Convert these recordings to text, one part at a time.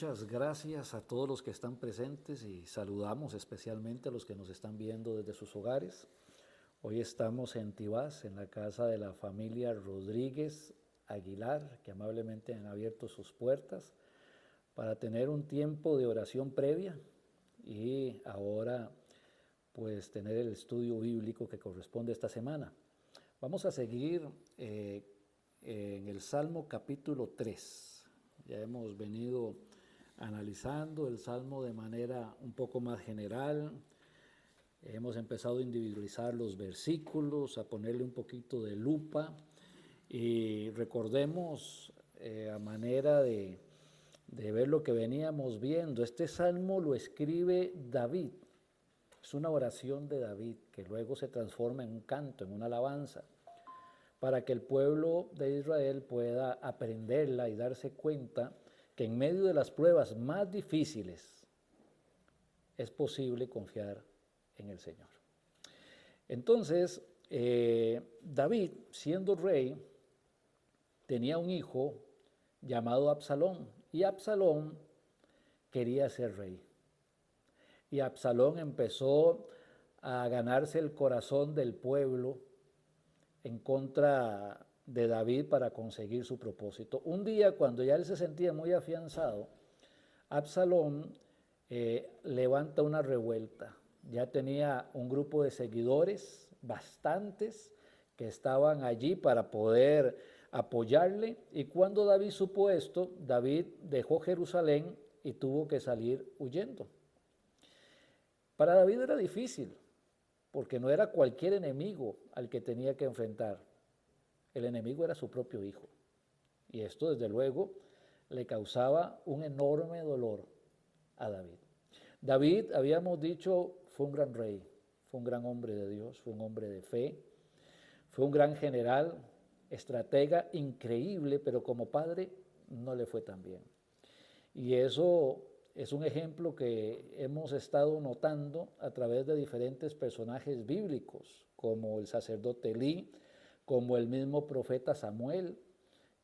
Muchas gracias a todos los que están presentes y saludamos especialmente a los que nos están viendo desde sus hogares. Hoy estamos en Tibás, en la casa de la familia Rodríguez Aguilar, que amablemente han abierto sus puertas para tener un tiempo de oración previa y ahora pues tener el estudio bíblico que corresponde esta semana. Vamos a seguir en el Salmo capítulo 3. Ya hemos venido analizando el Salmo de manera un poco más general. Hemos empezado a individualizar los versículos, a ponerle un poquito de lupa. Y recordemos a manera de ver lo que veníamos viendo. Este Salmo lo escribe David. Es una oración de David que luego se transforma en un canto, en una alabanza, para que el pueblo de Israel pueda aprenderla y darse cuenta que en medio de las pruebas más difíciles es posible confiar en el Señor. Entonces, David, siendo rey, tenía un hijo llamado Absalón, y Absalón quería ser rey. Y Absalón empezó a ganarse el corazón del pueblo en contra de David para conseguir su propósito. Un día, cuando ya él se sentía muy afianzado, Absalón levanta una revuelta. Ya tenía un grupo de seguidores, bastantes, que estaban allí para poder apoyarle, y cuando David supo esto, David dejó Jerusalén y tuvo que salir huyendo. Para David era difícil, porque no era cualquier enemigo al que tenía que enfrentar. El enemigo era su propio hijo. Y esto, desde luego, le causaba un enorme dolor a David. David, habíamos dicho, fue un gran rey, fue un gran hombre de Dios, fue un hombre de fe, fue un gran general, estratega increíble, pero como padre no le fue tan bien. Y eso es un ejemplo que hemos estado notando a través de diferentes personajes bíblicos, como el sacerdote Elí, como el mismo profeta Samuel,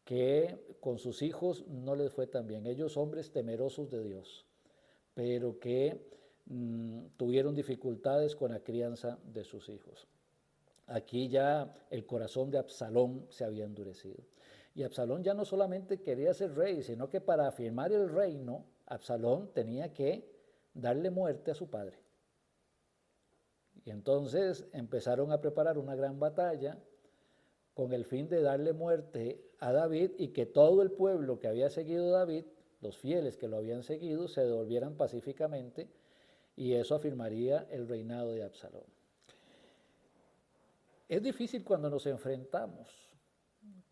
que con sus hijos no les fue tan bien. Ellos, hombres temerosos de Dios, pero que tuvieron dificultades con la crianza de sus hijos. Aquí ya el corazón de Absalón se había endurecido. Y Absalón ya no solamente quería ser rey, sino que para afirmar el reino, Absalón tenía que darle muerte a su padre. Y entonces empezaron a preparar una gran batalla con el fin de darle muerte a David y que todo el pueblo que había seguido a David, los fieles que lo habían seguido, se devolvieran pacíficamente, y eso afirmaría el reinado de Absalón. Es difícil cuando nos enfrentamos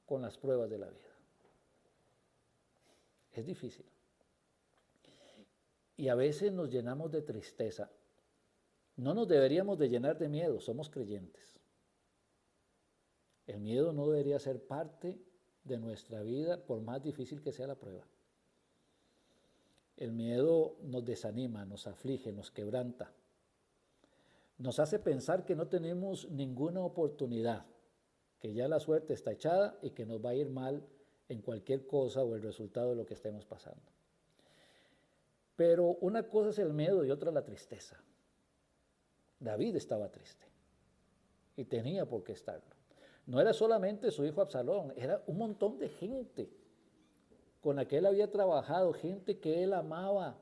con las pruebas de la vida. Es difícil. Y a veces nos llenamos de tristeza. No nos deberíamos de llenar de miedo, somos creyentes. El miedo no debería ser parte de nuestra vida, por más difícil que sea la prueba. El miedo nos desanima, nos aflige, nos quebranta. Nos hace pensar que no tenemos ninguna oportunidad, que ya la suerte está echada y que nos va a ir mal en cualquier cosa o el resultado de lo que estemos pasando. Pero una cosa es el miedo y otra la tristeza. David estaba triste y tenía por qué estarlo. No era solamente su hijo Absalón, era un montón de gente con la que él había trabajado, gente que él amaba,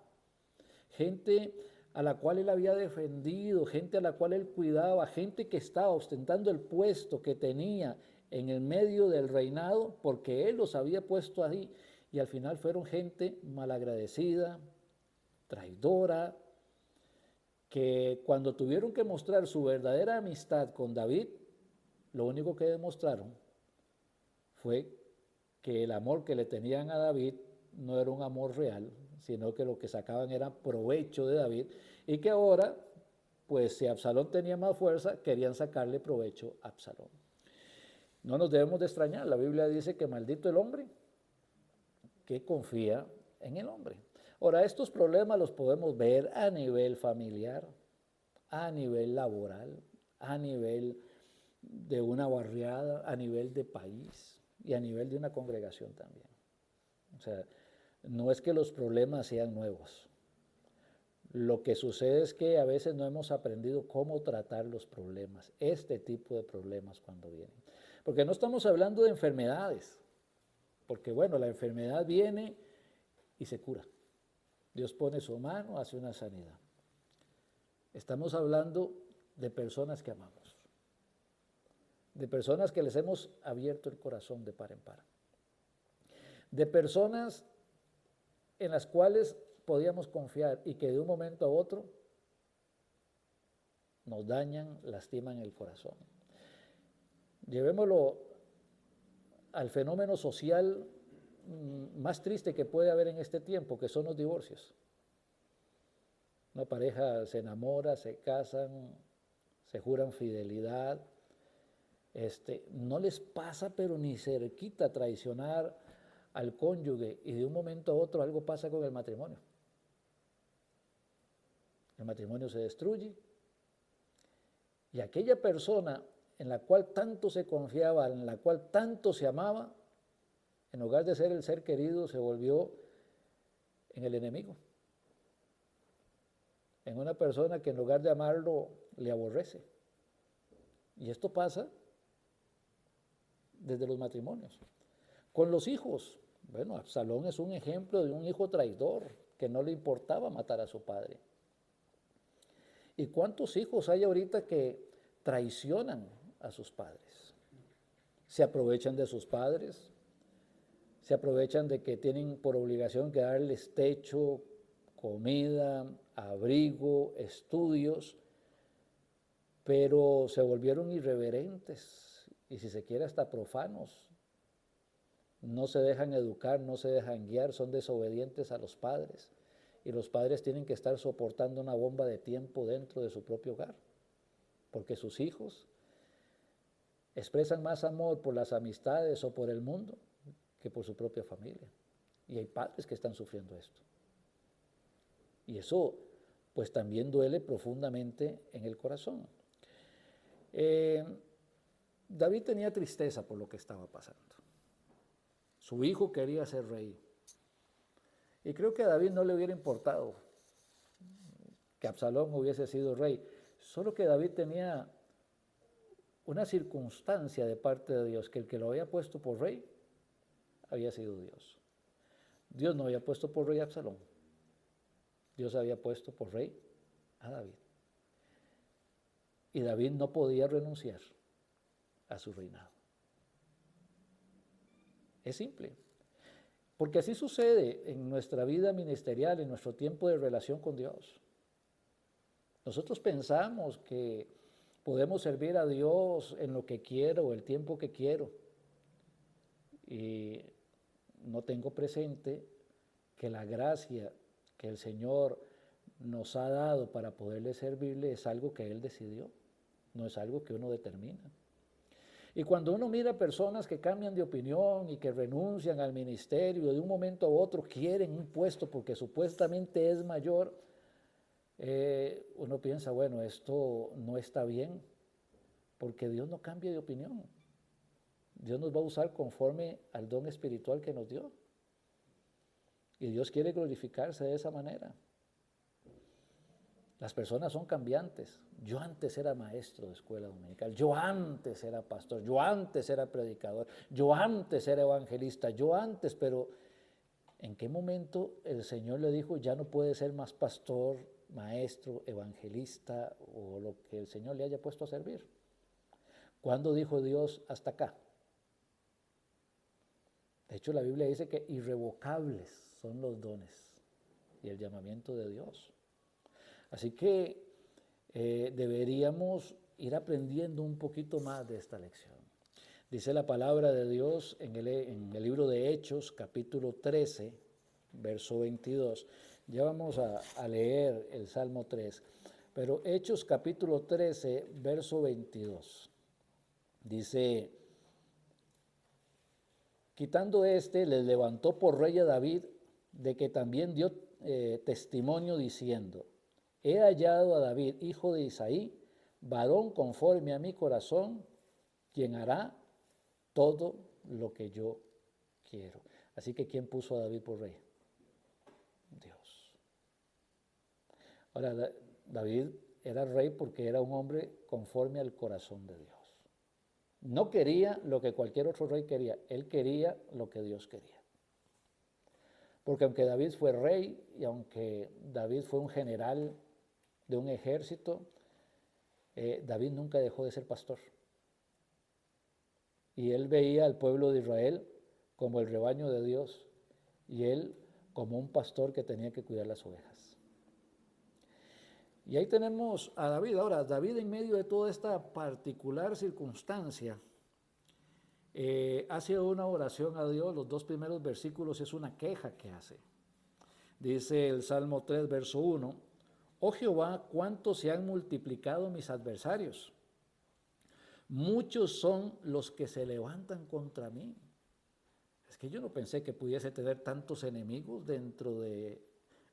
gente a la cual él había defendido, gente a la cual él cuidaba, gente que estaba ostentando el puesto que tenía en el medio del reinado porque él los había puesto ahí, y al final fueron gente malagradecida, traidora, que cuando tuvieron que mostrar su verdadera amistad con David, lo único que demostraron fue que el amor que le tenían a David no era un amor real, sino que lo que sacaban era provecho de David, y que ahora, pues si Absalón tenía más fuerza, querían sacarle provecho a Absalón. No nos debemos de extrañar, la Biblia dice que maldito el hombre que confía en el hombre. Ahora, estos problemas los podemos ver a nivel familiar, a nivel laboral, a nivel de una barriada, a nivel de país y a nivel de una congregación también. O sea, No es que los problemas sean nuevos. Lo que sucede es que a veces no hemos aprendido cómo tratar los problemas, este tipo de problemas cuando vienen. Porque no estamos hablando de enfermedades, porque bueno, la enfermedad viene y se cura. Dios pone su mano, hace una sanidad. Estamos hablando de personas que amamos, de personas que les hemos abierto el corazón de par en par, de personas en las cuales podíamos confiar y que de un momento a otro nos dañan, lastiman el corazón. Llevémoslo al fenómeno social más triste que puede haber en este tiempo, que son los divorcios. Una pareja se enamora, se casan, se juran fidelidad, no les pasa pero ni cerquita traicionar al cónyuge y de un momento a otro algo pasa con el matrimonio. El matrimonio se destruye y aquella persona en la cual tanto se confiaba, en la cual tanto se amaba, en lugar de ser el ser querido, se volvió en el enemigo. En una persona que en lugar de amarlo, le aborrece. Y esto pasa desde los matrimonios. Con los hijos, bueno, Absalón es un ejemplo de un hijo traidor que no le importaba matar a su padre. ¿Y cuántos hijos hay ahorita que traicionan a sus padres? Se aprovechan de sus padres, se aprovechan de que tienen por obligación que darles techo, comida, abrigo, estudios, pero se volvieron irreverentes y si se quiere hasta profanos. No se dejan educar, no se dejan guiar, son desobedientes a los padres. Y los padres tienen que estar soportando una bomba de tiempo dentro de su propio hogar, porque sus hijos expresan más amor por las amistades o por el mundo que por su propia familia. Y hay padres que están sufriendo esto. Y eso pues también duele profundamente en el corazón. David tenía tristeza por lo que estaba pasando. Su hijo quería ser rey. Y creo que a David no le hubiera importado que Absalón hubiese sido rey, solo que David tenía una circunstancia de parte de Dios, que el que lo había puesto por rey había sido Dios. Dios no había puesto por rey a Absalón, Dios había puesto por rey a David. Y David no podía renunciar a su reinado. Es simple. Porque así sucede en nuestra vida ministerial, en nuestro tiempo de relación con Dios. Nosotros pensamos que podemos servir a Dios en lo que quiero o el tiempo que quiero. Y no tengo presente que la gracia que el Señor nos ha dado para poderle servirle es algo que Él decidió, no es algo que uno determina. Y cuando uno mira personas que cambian de opinión y que renuncian al ministerio, de un momento a otro quieren un puesto porque supuestamente es mayor, uno piensa, bueno, esto no está bien, porque Dios no cambia de opinión. Dios nos va a usar conforme al don espiritual que nos dio. Y Dios quiere glorificarse de esa manera. Las personas son cambiantes. Yo antes era maestro de escuela dominical, yo antes era pastor, yo antes era predicador, yo antes era evangelista, yo antes, pero ¿en qué momento el Señor le dijo ya no puede ser más pastor, maestro, evangelista o lo que el Señor le haya puesto a servir? ¿Cuándo dijo Dios hasta acá? De hecho, la Biblia dice que irrevocables son los dones y el llamamiento de Dios. Así que deberíamos ir aprendiendo un poquito más de esta lección. Dice la palabra de Dios en el libro de Hechos, capítulo 13, verso 22. Ya vamos a leer el Salmo 3, pero Hechos capítulo 13, verso 22. Dice, quitando les levantó por rey a David, de que también dio testimonio diciendo, he hallado a David, hijo de Isaí, varón conforme a mi corazón, quien hará todo lo que yo quiero. Así que ¿quién puso a David por rey? Ahora, David era rey porque era un hombre conforme al corazón de Dios. No quería lo que cualquier otro rey quería, él quería lo que Dios quería. Porque aunque David fue rey y aunque David fue un general de un ejército, David nunca dejó de ser pastor. Y él veía al pueblo de Israel como el rebaño de Dios y él como un pastor que tenía que cuidar las ovejas. Y ahí tenemos a David. Ahora, David en medio de toda esta particular circunstancia, hace una oración a Dios. Los 2 primeros versículos es una queja que hace. Dice el Salmo 3, verso 1, oh Jehová, cuánto se han multiplicado mis adversarios. Muchos son los que se levantan contra mí. Es que yo no pensé que pudiese tener tantos enemigos dentro de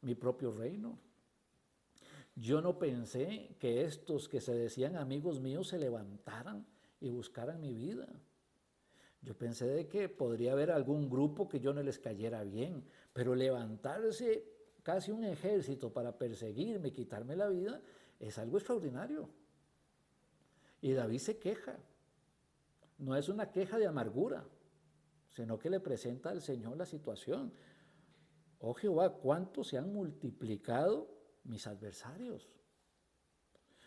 mi propio reino. Yo no pensé que estos que se decían amigos míos se levantaran y buscaran mi vida. Yo pensé de que podría haber algún grupo que yo no les cayera bien, pero levantarse casi un ejército para perseguirme, quitarme la vida, es algo extraordinario. Y David se queja. No es una queja de amargura, sino que le presenta al Señor la situación. Oh Jehová, ¿cuánto se han multiplicado mis adversarios?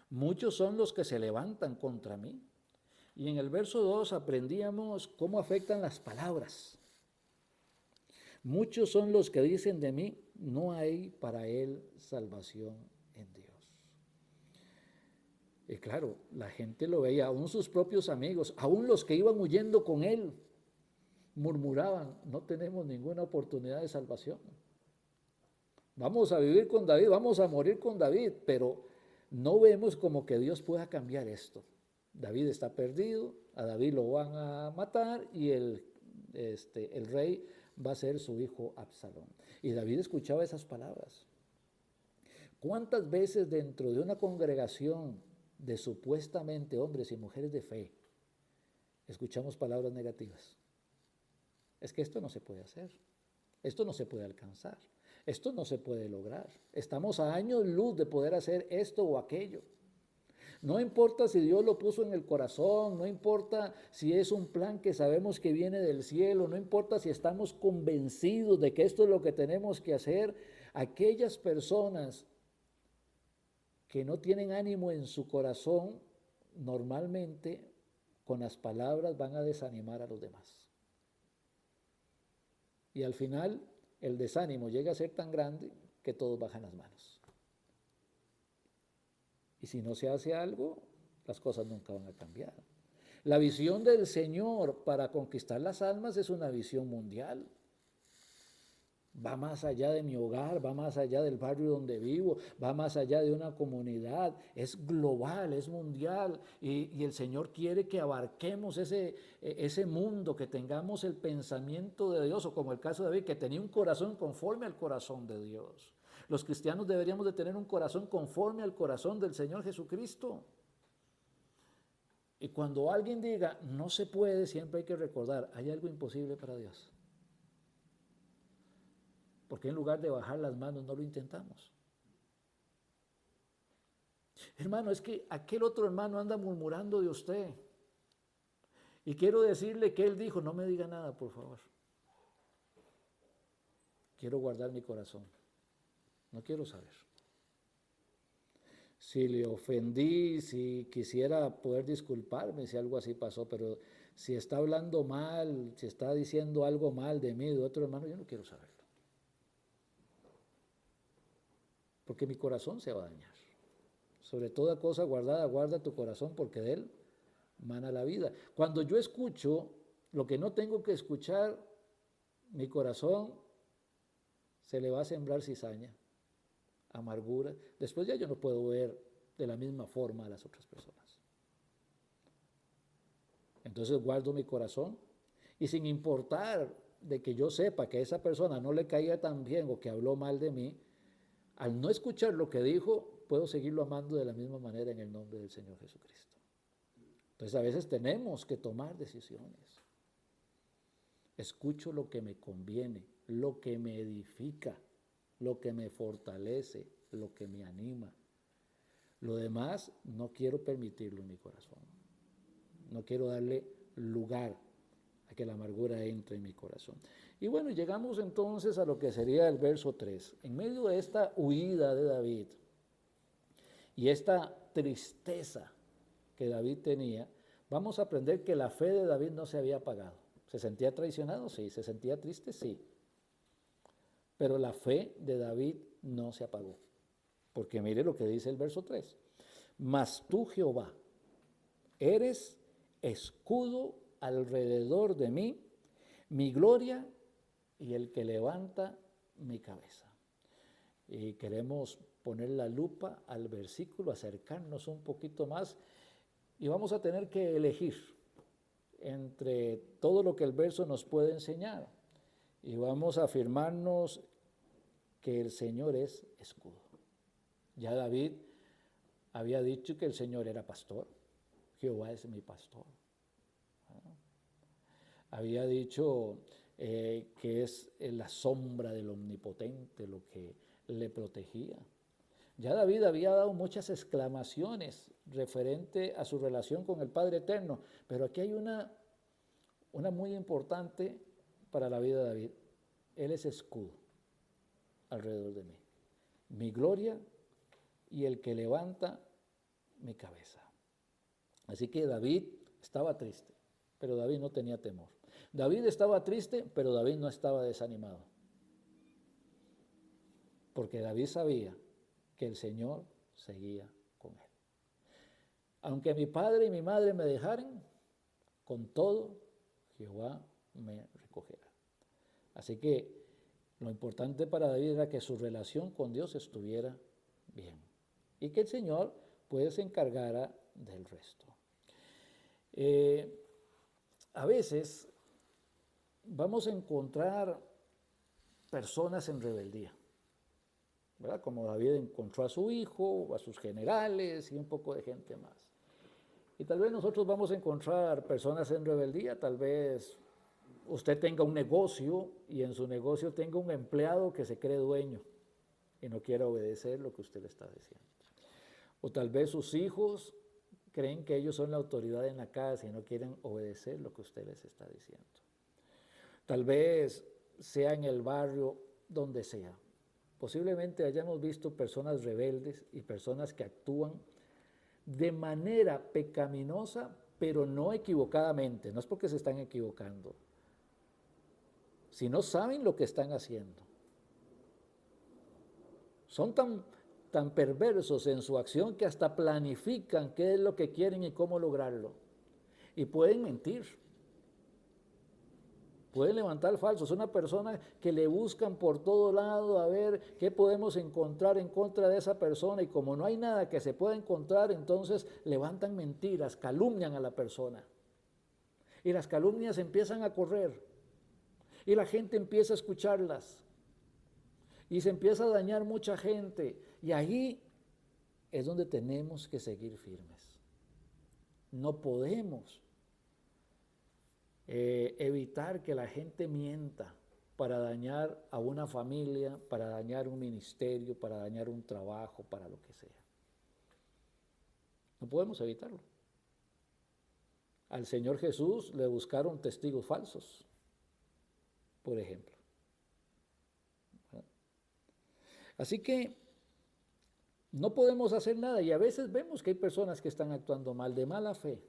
Muchos son los que se levantan contra mí. Y en el verso 2 aprendíamos cómo afectan las palabras. Muchos son los que dicen de mí, no hay para él salvación en Dios. Y claro, la gente lo veía, aún sus propios amigos, aún los que iban huyendo con él, murmuraban, no tenemos ninguna oportunidad de salvación. Vamos a vivir con David, vamos a morir con David, pero no vemos como que Dios pueda cambiar esto. David está perdido, a David lo van a matar y el rey va a ser su hijo Absalón. Y David escuchaba esas palabras. ¿Cuántas veces dentro de una congregación de supuestamente hombres y mujeres de fe escuchamos palabras negativas? Es que esto no se puede hacer, esto no se puede alcanzar, esto no se puede lograr. Estamos a años luz de poder hacer esto o aquello. No importa si Dios lo puso en el corazón, no importa si es un plan que sabemos que viene del cielo, no importa si estamos convencidos de que esto es lo que tenemos que hacer. Aquellas personas que no tienen ánimo en su corazón, normalmente con las palabras van a desanimar a los demás. Y al final el desánimo llega a ser tan grande que todos bajan las manos. Y si no se hace algo, las cosas nunca van a cambiar. La visión del Señor para conquistar las almas es una visión mundial. Va más allá de mi hogar, va más allá del barrio donde vivo, va más allá de una comunidad. Es global, es mundial. Y el Señor quiere que abarquemos ese mundo, que tengamos el pensamiento de Dios, o como el caso de David, que tenía un corazón conforme al corazón de Dios. Los cristianos deberíamos de tener un corazón conforme al corazón del Señor Jesucristo. Y cuando alguien diga, no se puede, siempre hay que recordar, hay algo imposible para Dios. Porque en lugar de bajar las manos no lo intentamos. Hermano, es que aquel otro hermano anda murmurando de usted. Y quiero decirle que él dijo, no me diga nada, por favor. Quiero guardar mi corazón. No quiero saber. Si le ofendí, si quisiera poder disculparme si algo así pasó, pero si está hablando mal, si está diciendo algo mal de mí, de otro hermano, yo no quiero saberlo. Porque mi corazón se va a dañar. Sobre toda cosa guardada, guarda tu corazón, porque de él mana la vida. Cuando yo escucho lo que no tengo que escuchar, mi corazón se le va a sembrar cizaña, amargura. Después ya yo no puedo ver de la misma forma a las otras personas. Entonces guardo mi corazón y sin importar de que yo sepa que a esa persona no le caía tan bien o que habló mal de mí, al no escuchar lo que dijo, puedo seguirlo amando de la misma manera en el nombre del Señor Jesucristo. Entonces a veces tenemos que tomar decisiones. Escucho lo que me conviene, lo que me edifica. lo que me fortalece, lo que me anima. Lo demás no quiero permitirlo en mi corazón. No quiero darle lugar a que la amargura entre en mi corazón. Y bueno, llegamos entonces a lo que sería el verso 3. En medio de esta huida de David y esta tristeza que David tenía, vamos a aprender que la fe de David no se había apagado. ¿Se sentía traicionado? Sí. ¿Se sentía triste? Sí. Pero la fe de David no se apagó. Porque mire lo que dice el verso 3. Mas tú, Jehová, eres escudo alrededor de mí, mi gloria y el que levanta mi cabeza. Y queremos poner la lupa al versículo, acercarnos un poquito más y vamos a tener que elegir entre todo lo que el verso nos puede enseñar y vamos a afirmarnos que el Señor es escudo. Ya David había dicho que el Señor era pastor, Jehová es mi pastor. Había dicho que es la sombra del Omnipotente lo que le protegía. Ya David había dado muchas exclamaciones referente a su relación con el Padre Eterno, pero aquí hay una muy importante para la vida de David. Él es escudo alrededor de mí, mi gloria y el que levanta mi cabeza. Así que David estaba triste, pero David no tenía temor. David estaba triste, pero David no estaba desanimado. Porque David sabía que el Señor seguía con él. Aunque mi padre y mi madre me dejaran, con todo Jehová me recogerá. Así que lo importante para David era que su relación con Dios estuviera bien y que el Señor pues se encargara del resto. A veces vamos a encontrar personas en rebeldía, ¿verdad? Como David encontró a su hijo, o a sus generales y un poco de gente más. Y tal vez nosotros vamos a encontrar personas en rebeldía, tal vez usted tenga un negocio y en su negocio tenga un empleado que se cree dueño y no quiera obedecer lo que usted le está diciendo. O tal vez sus hijos creen que ellos son la autoridad en la casa y no quieren obedecer lo que usted les está diciendo. Tal vez sea en el barrio, donde sea. Posiblemente hayamos visto personas rebeldes y personas que actúan de manera pecaminosa, pero no equivocadamente. No es porque se están equivocando, sino saben lo que están haciendo. Son tan perversos en su acción que hasta planifican qué es lo que quieren y cómo lograrlo. Y pueden mentir. Pueden levantar falsos. Es una persona que le buscan por todo lado a ver qué podemos encontrar en contra de esa persona y como no hay nada que se pueda encontrar, entonces levantan mentiras, calumnian a la persona. Y las calumnias empiezan a correr y la gente empieza a escucharlas y se empieza a dañar mucha gente y ahí es donde tenemos que seguir firmes. No podemos evitar que la gente mienta para dañar a una familia, para dañar un ministerio, para dañar un trabajo, para lo que sea. No podemos evitarlo. Al Señor Jesús le buscaron testigos falsos, por ejemplo. Así que no podemos hacer nada y a veces vemos que hay personas que están actuando mal, de mala fe.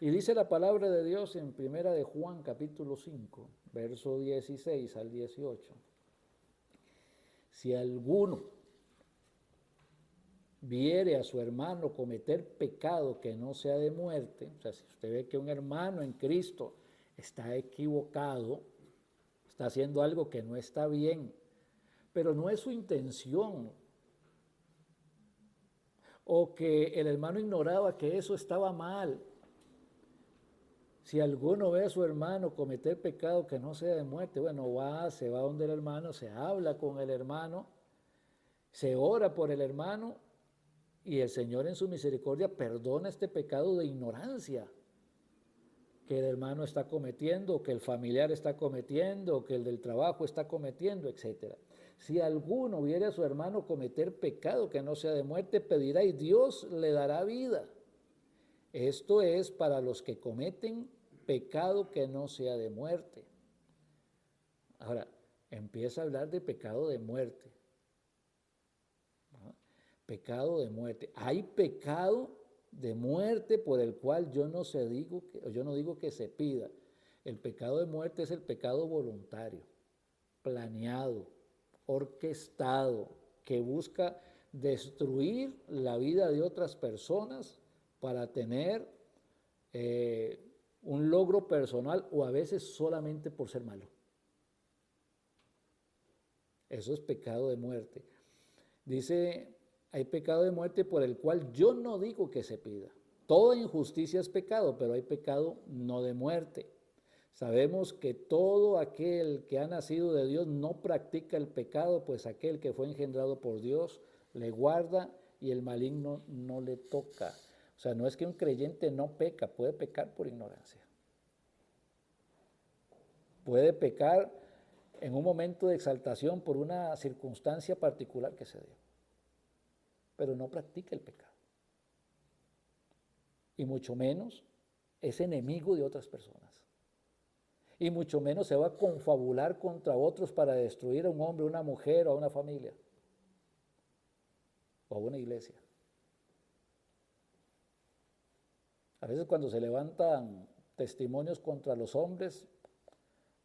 Y dice la palabra de Dios en 1 de Juan capítulo 5, verso 16 al 18. Si alguno viere a su hermano cometer pecado que no sea de muerte, o sea, si usted ve que un hermano en Cristo está equivocado, está haciendo algo que no está bien, pero no es su intención, o que el hermano ignoraba que eso estaba mal. Si alguno ve a su hermano cometer pecado que no sea de muerte, bueno, se va donde el hermano, se habla con el hermano, se ora por el hermano y el Señor en su misericordia perdona este pecado de ignorancia que el hermano está cometiendo, que el familiar está cometiendo, que el del trabajo está cometiendo, etc. Si alguno viere a su hermano cometer pecado que no sea de muerte, pedirá y Dios le dará vida. Esto es para los que cometen pecado que no sea de muerte. Ahora, empieza a hablar de pecado de muerte. ¿No? Pecado de muerte. Hay pecado de muerte por el cual yo no digo que se pida. El pecado de muerte es el pecado voluntario, planeado, orquestado, que busca destruir la vida de otras personas para tener un logro personal o a veces solamente por ser malo. Eso es pecado de muerte. Dice, hay pecado de muerte por el cual yo no digo que se pida. Toda injusticia es pecado, pero hay pecado no de muerte. Sabemos que todo aquel que ha nacido de Dios no practica el pecado, pues aquel que fue engendrado por Dios le guarda y el maligno no le toca. O sea, no es que un creyente no peca, puede pecar por ignorancia. Puede pecar en un momento de exaltación por una circunstancia particular que se dio, pero no practica el pecado. Y mucho menos es enemigo de otras personas. Y mucho menos se va a confabular contra otros para destruir a un hombre, a una mujer o a una familia o a una iglesia. A veces cuando se levantan testimonios contra los hombres,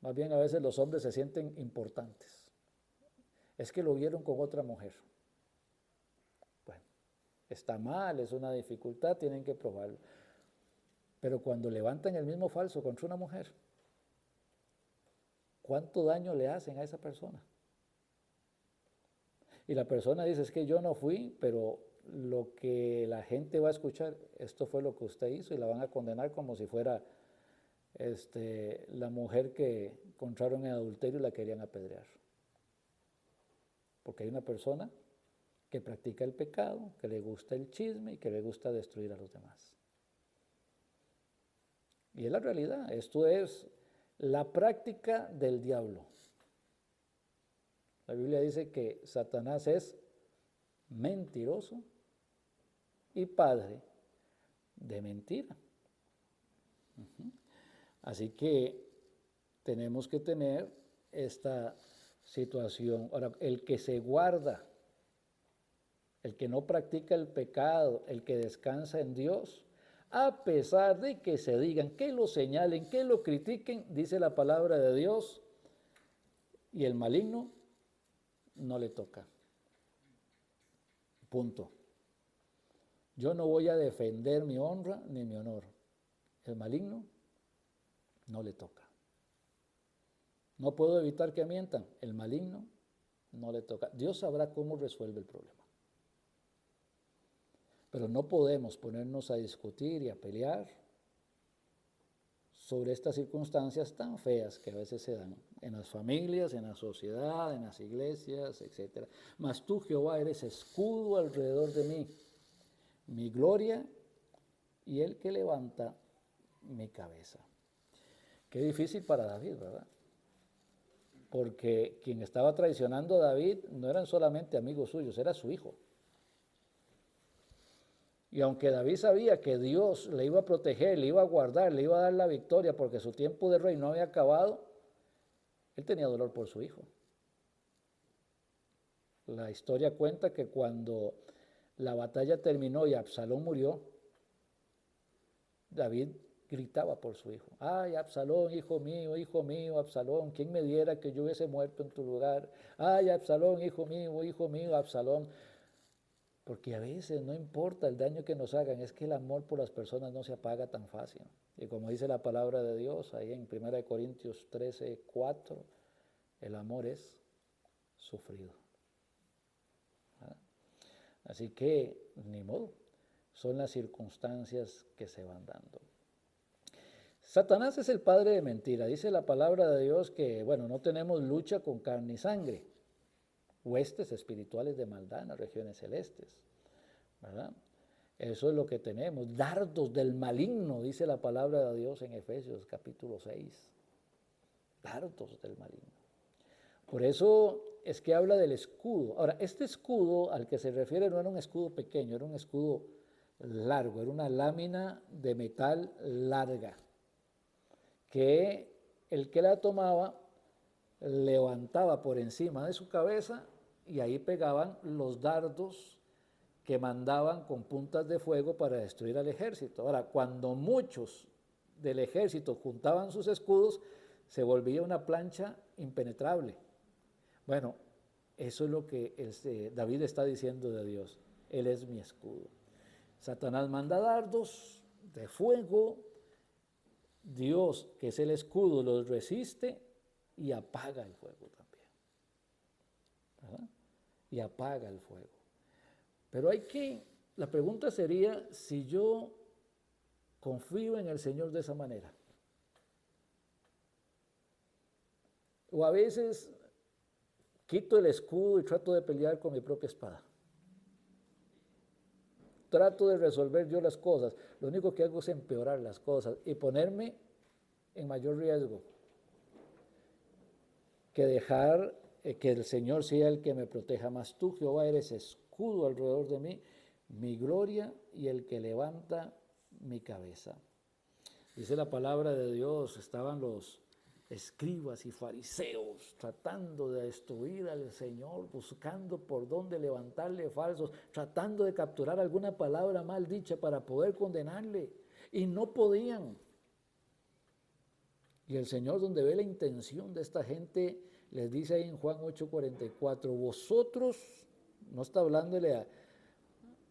más bien a veces los hombres se sienten importantes. Es que lo vieron con otra mujer. Bueno, está mal, es una dificultad, tienen que probarlo. Pero cuando levantan el mismo falso contra una mujer, ¿cuánto daño le hacen a esa persona? Y la persona dice, es que yo no fui, pero lo que la gente va a escuchar, esto fue lo que usted hizo, y la van a condenar como si fuera la mujer que encontraron en adulterio y la querían apedrear. Porque hay una persona que practica el pecado, que le gusta el chisme y que le gusta destruir a los demás. Y es la realidad, esto es la práctica del diablo. La Biblia dice que Satanás es mentiroso y padre de mentira. Así que tenemos que tener esta situación. Ahora, el que se guarda, el que no practica el pecado, el que descansa en Dios, a pesar de que se digan, que lo señalen, que lo critiquen, dice la palabra de Dios, y el maligno no le toca. Punto. Yo no voy a defender mi honra ni mi honor. El maligno no le toca. No puedo evitar que mientan. El maligno no le toca. Dios sabrá cómo resuelve el problema. Pero no podemos ponernos a discutir y a pelear sobre estas circunstancias tan feas que a veces se dan en las familias, en la sociedad, en las iglesias, etc. Mas tú, Jehová, eres escudo alrededor de mí, mi gloria y el que levanta mi cabeza. Qué difícil para David, ¿verdad? Porque quien estaba traicionando a David no eran solamente amigos suyos, era su hijo. Y aunque David sabía que Dios le iba a proteger, le iba a guardar, le iba a dar la victoria porque su tiempo de rey no había acabado, él tenía dolor por su hijo. La historia cuenta que cuando la batalla terminó y Absalón murió, David gritaba por su hijo. Ay, Absalón, hijo mío, Absalón, ¿quién me diera que yo hubiese muerto en tu lugar? Ay, Absalón, hijo mío, Absalón. Porque a veces no importa el daño que nos hagan, es que el amor por las personas no se apaga tan fácil. Y como dice la palabra de Dios, ahí en 1 Corintios 13:4, el amor es sufrido. ¿Ah? Así que, ni modo, son las circunstancias que se van dando. Satanás es el padre de mentira. Dice la palabra de Dios que, bueno, no tenemos lucha con carne y sangre, huestes espirituales de maldad en las regiones celestes, ¿verdad? Eso es lo que tenemos, dardos del maligno, dice la palabra de Dios en Efesios capítulo 6, dardos del maligno. Por eso es que habla del escudo. Ahora, este escudo al que se refiere no era un escudo pequeño, era un escudo largo, era una lámina de metal larga, que el que la tomaba levantaba por encima de su cabeza y ahí pegaban los dardos que mandaban con puntas de fuego para destruir al ejército. Ahora, cuando muchos del ejército juntaban sus escudos, se volvía una plancha impenetrable. Bueno, eso es lo que David está diciendo de Dios. Él es mi escudo. Satanás manda dardos de fuego. Dios, que es el escudo, los resiste y apaga el fuego también. ¿Verdad? Y apaga el fuego. Pero la pregunta sería si yo confío en el Señor de esa manera. O a veces quito el escudo y trato de pelear con mi propia espada. Trato de resolver yo las cosas. Lo único que hago es empeorar las cosas y ponerme en mayor riesgo que dejar que el Señor sea el que me proteja. Más tú, Jehová, eres escudo alrededor de mí, mi gloria y el que levanta mi cabeza. Dice la palabra de Dios, estaban los escribas y fariseos tratando de destruir al Señor, buscando por dónde levantarle falsos, tratando de capturar alguna palabra mal dicha para poder condenarle, y no podían. Y el Señor, donde ve la intención de esta gente, les dice ahí en Juan 8:44, vosotros, no está hablándole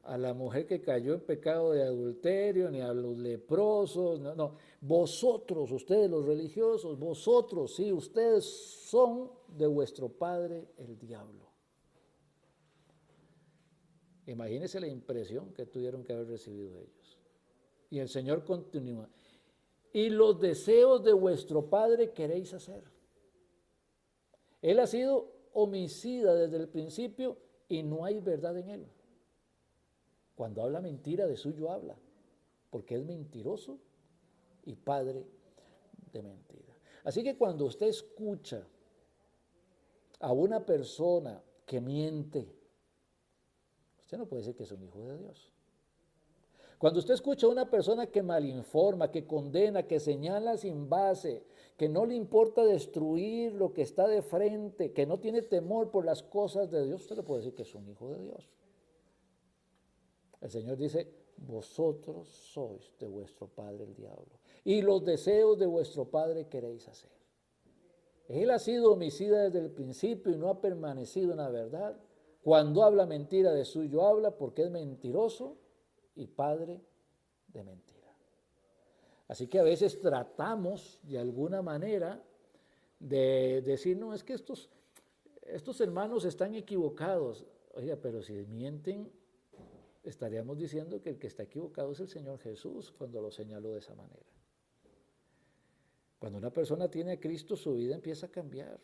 a la mujer que cayó en pecado de adulterio, ni a los leprosos, no, vosotros, ustedes los religiosos, vosotros, sí, ustedes son de vuestro padre el diablo. Imagínense la impresión que tuvieron que haber recibido ellos. Y el Señor continúa, y los deseos de vuestro padre queréis hacer. Él ha sido homicida desde el principio y no hay verdad en él. Cuando habla mentira, de suyo habla, porque es mentiroso y padre de mentira. Así que cuando usted escucha a una persona que miente, usted no puede decir que es un hijo de Dios. Cuando usted escucha a una persona que malinforma, que condena, que señala sin base, que no le importa destruir lo que está de frente, que no tiene temor por las cosas de Dios, usted le puede decir que es un hijo de Dios. El Señor dice, vosotros sois de vuestro padre el diablo, y los deseos de vuestro padre queréis hacer. Él ha sido homicida desde el principio y no ha permanecido en la verdad. Cuando habla mentira, de suyo habla, porque es mentiroso y padre de mentira. Así que a veces tratamos de alguna manera de decir, no, es que estos hermanos están equivocados. Oiga, pero si mienten, estaríamos diciendo que el que está equivocado es el Señor Jesús cuando lo señaló de esa manera. Cuando una persona tiene a Cristo, su vida empieza a cambiar.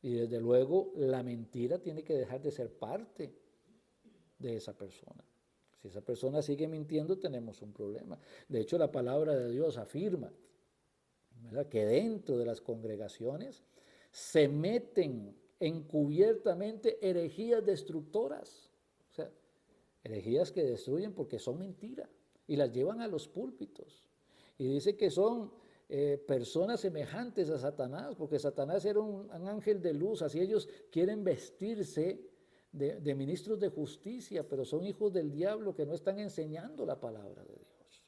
Y desde luego la mentira tiene que dejar de ser parte de esa persona. Si esa persona sigue mintiendo, tenemos un problema. De hecho, la palabra de Dios afirma, ¿verdad?, que dentro de las congregaciones se meten encubiertamente herejías destructoras. O sea, herejías que destruyen porque son mentira y las llevan a los púlpitos. Y dice que son personas semejantes a Satanás, porque Satanás era un ángel de luz, así ellos quieren vestirse de ministros de justicia, pero son hijos del diablo que no están enseñando la palabra de Dios.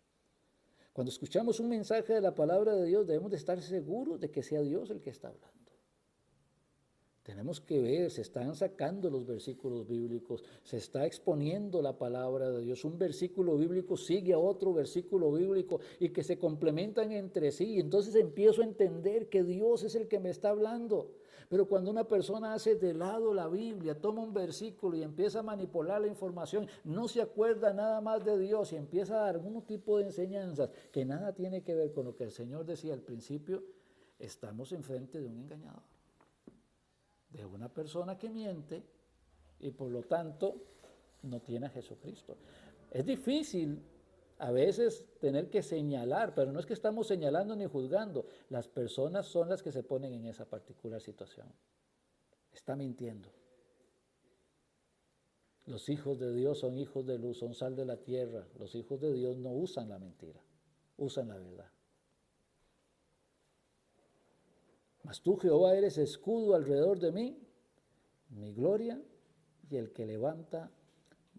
Cuando escuchamos un mensaje de la palabra de Dios, debemos de estar seguros de que sea Dios el que está hablando. Tenemos que ver, se están sacando los versículos bíblicos, se está exponiendo la palabra de Dios. Un versículo bíblico sigue a otro versículo bíblico y que se complementan entre sí. Y entonces empiezo a entender que Dios es el que me está hablando. Pero cuando una persona hace de lado la Biblia, toma un versículo y empieza a manipular la información, no se acuerda nada más de Dios y empieza a dar algún tipo de enseñanzas que nada tiene que ver con lo que el Señor decía al principio, estamos enfrente de un engañador, de una persona que miente y por lo tanto no tiene a Jesucristo. Es difícil a veces tener que señalar, pero no es que estamos señalando ni juzgando, las personas son las que se ponen en esa particular situación. Está mintiendo. Los hijos de Dios son hijos de luz, son sal de la tierra. Los hijos de Dios no usan la mentira, usan la verdad. Mas tú, Jehová, eres escudo alrededor de mí, mi gloria y el que levanta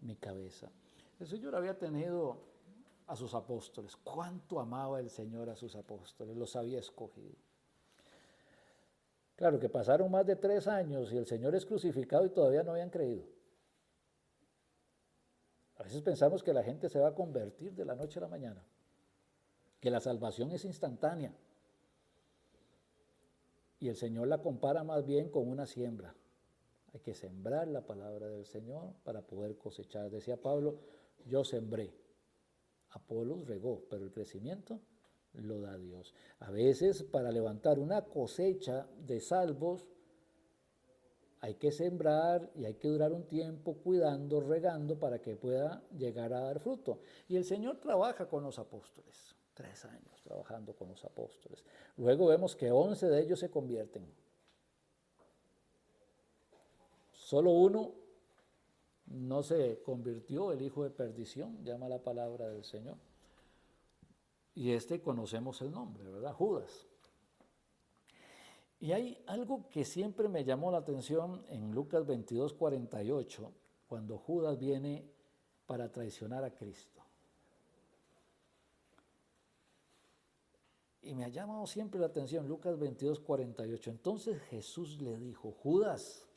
mi cabeza. El Señor había tenido a sus apóstoles. Cuánto amaba el Señor a sus apóstoles, los había escogido. Claro que pasaron más de 3 años y el Señor es crucificado y todavía no habían creído. A veces pensamos que la gente se va a convertir de la noche a la mañana, que la salvación es instantánea. Y el Señor la compara más bien con una siembra. Hay que sembrar la palabra del Señor para poder cosechar. Decía Pablo, yo sembré, Apolos regó, pero el crecimiento lo da Dios. A veces para levantar una cosecha de salvos hay que sembrar y hay que durar un tiempo cuidando, regando para que pueda llegar a dar fruto. Y el Señor trabaja con los apóstoles, 3 años trabajando con los apóstoles. Luego vemos que 11 de ellos se convierten. Solo uno no se convirtió, el hijo de perdición, llama la palabra del Señor. Y conocemos el nombre, ¿verdad? Judas. Y hay algo que siempre me llamó la atención en Lucas 22:48, cuando Judas viene para traicionar a Cristo. Y me ha llamado siempre la atención Lucas 22:48. Entonces Jesús le dijo, Judas,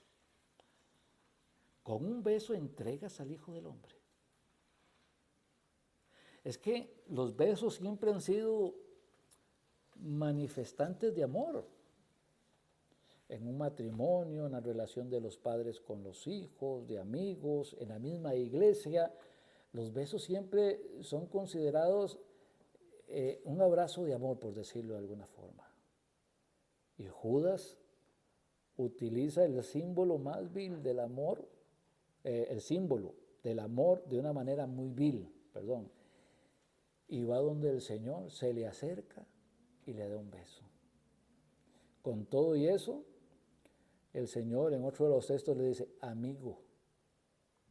con un beso entregas al Hijo del Hombre. Es que los besos siempre han sido manifestantes de amor. En un matrimonio, en la relación de los padres con los hijos, de amigos, en la misma iglesia, los besos siempre son considerados un abrazo de amor, por decirlo de alguna forma. Y Judas utiliza el símbolo más vil del amor, el símbolo del amor de una manera muy vil, perdón. Y va donde el Señor, se le acerca y le da un beso. Con todo y eso, el Señor en otro de los textos le dice, amigo,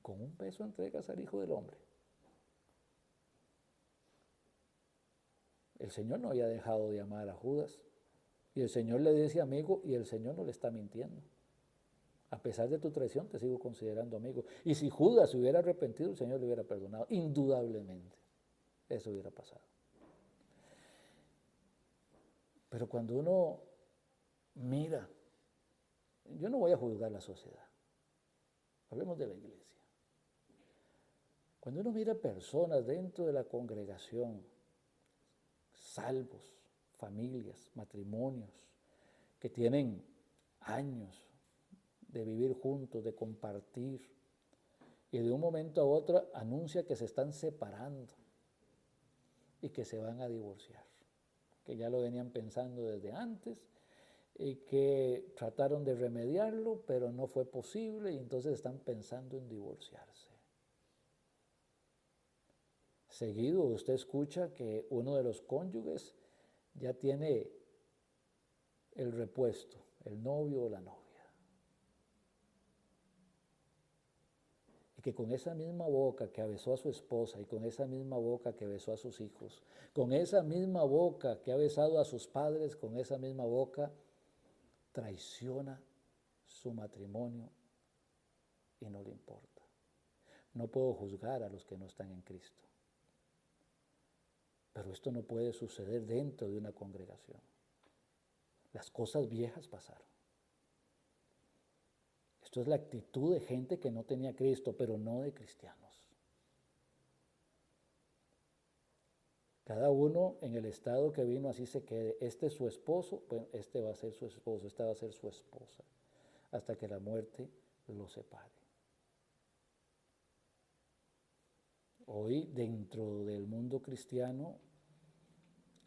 con un beso entregas al Hijo del Hombre. El Señor no había dejado de amar a Judas. Y el Señor le dice amigo y el Señor no le está mintiendo. A pesar de tu traición te sigo considerando amigo. Y si Judas se hubiera arrepentido, el Señor le hubiera perdonado. Indudablemente, eso hubiera pasado. Pero cuando uno mira, yo no voy a juzgar la sociedad. Hablemos de la iglesia. Cuando uno mira personas dentro de la congregación, salvos, familias, matrimonios, que tienen años de vivir juntos, de compartir, y de un momento a otro anuncia que se están separando y que se van a divorciar, que ya lo venían pensando desde antes y que trataron de remediarlo, pero no fue posible y entonces están pensando en divorciarse. Seguido usted escucha que uno de los cónyuges ya tiene el repuesto, el novio o la novia. Y que con esa misma boca que besó a su esposa y con esa misma boca que besó a sus hijos, con esa misma boca que ha besado a sus padres, con esa misma boca traiciona su matrimonio y no le importa. No puedo juzgar a los que no están en Cristo. Pero esto no puede suceder dentro de una congregación. Las cosas viejas pasaron. Esto es la actitud de gente que no tenía Cristo, pero no de cristianos. Cada uno en el estado que vino así se quede. Este es su esposo, bueno, este va a ser su esposo, esta va a ser su esposa, hasta que la muerte los separe. Hoy dentro del mundo cristiano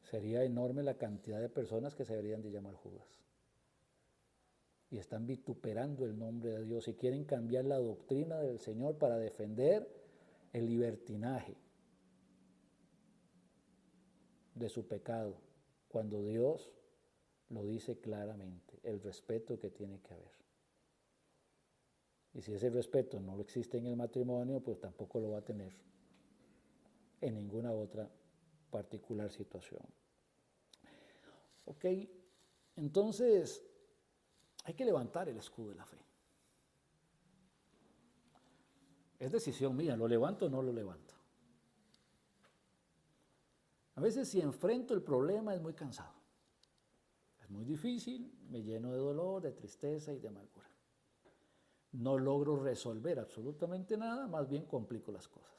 sería enorme la cantidad de personas que se deberían de llamar Judas. Y están vituperando el nombre de Dios y quieren cambiar la doctrina del Señor para defender el libertinaje. de su pecado, cuando Dios lo dice claramente, el respeto que tiene que haber. Y si ese respeto no existe en el matrimonio, pues tampoco lo va a tener en ninguna otra particular situación. Ok, entonces hay que levantar el escudo de la fe. Es decisión mía, ¿lo levanto o no lo levanto? A veces si enfrento el problema es muy cansado. Es muy difícil, me lleno de dolor, de tristeza y de amargura. No logro resolver absolutamente nada, más bien complico las cosas.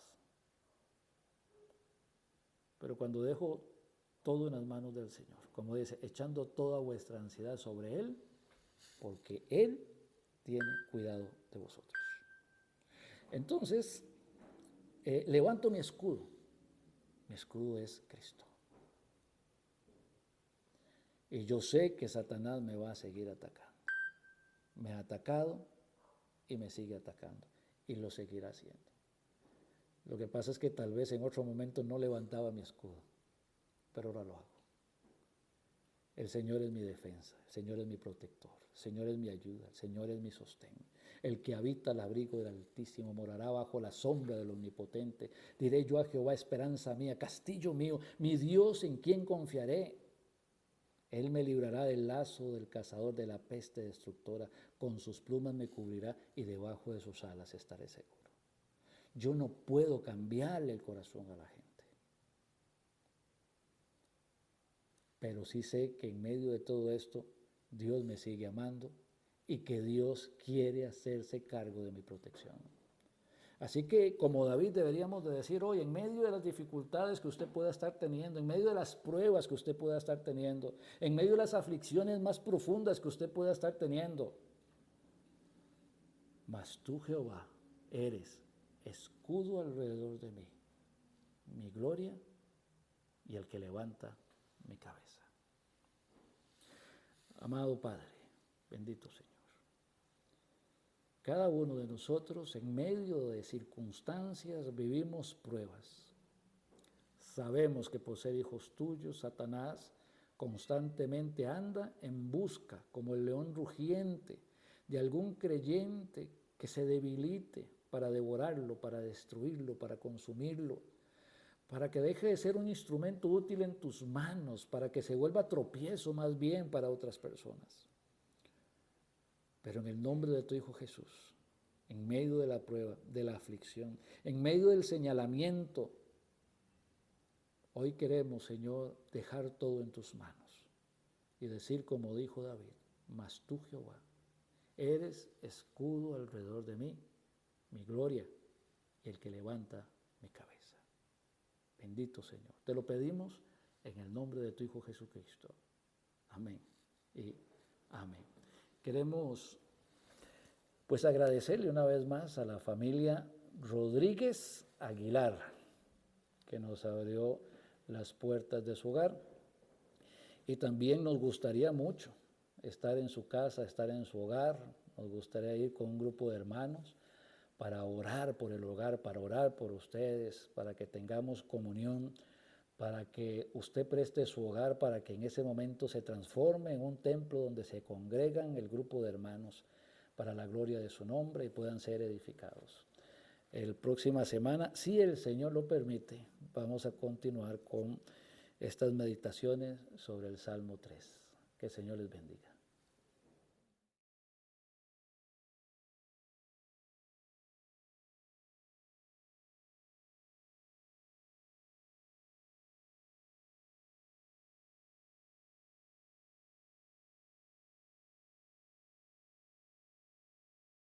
Pero cuando dejo todo en las manos del Señor, como dice, echando toda vuestra ansiedad sobre Él, porque Él tiene cuidado de vosotros. Entonces, levanto mi escudo. Mi escudo es Cristo. Y yo sé que Satanás me va a seguir atacando. Me ha atacado y me sigue atacando. Y lo seguirá haciendo. Lo que pasa es que tal vez en otro momento no levantaba mi escudo, pero ahora lo hago. El Señor es mi defensa, el Señor es mi protector, el Señor es mi ayuda, el Señor es mi sostén. El que habita al abrigo del Altísimo morará bajo la sombra del Omnipotente. Diré yo a Jehová, esperanza mía, castillo mío, mi Dios en quien confiaré. Él me librará del lazo del cazador, de la peste destructora. Con sus plumas me cubrirá y debajo de sus alas estaré seguro. Yo no puedo cambiarle el corazón a la gente. Pero sí sé que en medio de todo esto, Dios me sigue amando y que Dios quiere hacerse cargo de mi protección. Así que, como David, deberíamos de decir hoy, en medio de las dificultades que usted pueda estar teniendo, en medio de las pruebas que usted pueda estar teniendo, en medio de las aflicciones más profundas que usted pueda estar teniendo, mas tú, Jehová, eres escudo alrededor de mí, mi gloria y el que levanta mi cabeza. Amado Padre, bendito Señor. Cada uno de nosotros, en medio de circunstancias, vivimos pruebas. Sabemos que por ser hijos tuyos, Satanás constantemente anda en busca, como el león rugiente, de algún creyente que se debilite para devorarlo, para destruirlo, para consumirlo, para que deje de ser un instrumento útil en tus manos, para que se vuelva tropiezo más bien para otras personas. Pero en el nombre de tu Hijo Jesús, en medio de la prueba, de la aflicción, en medio del señalamiento, hoy queremos, Señor, dejar todo en tus manos y decir como dijo David, mas tú, Jehová, eres escudo alrededor de mí, mi gloria y el que levanta mi cabeza. Bendito Señor. Te lo pedimos en el nombre de tu Hijo Jesucristo. Amén y amén. Queremos pues agradecerle una vez más a la familia Rodríguez Aguilar, que nos abrió las puertas de su hogar. Y también nos gustaría mucho estar en su casa, estar en su hogar. Nos gustaría ir con un grupo de hermanos para orar por el hogar, para orar por ustedes, para que tengamos comunión, para que usted preste su hogar, para que en ese momento se transforme en un templo donde se congregan el grupo de hermanos para la gloria de su nombre y puedan ser edificados. La próxima semana, si el Señor lo permite, vamos a continuar con estas meditaciones sobre el Salmo 3. Que el Señor les bendiga.